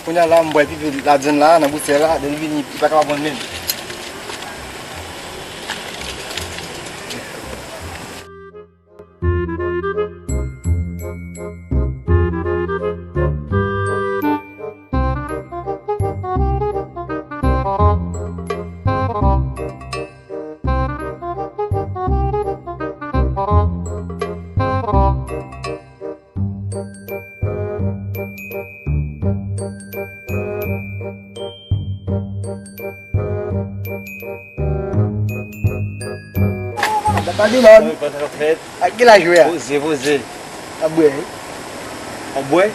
punya lah buat itu lajen lah, nak buat lah, dan ini pakai abonne. Tadi lon. Aqui lá joia. Você. Abué. Abué?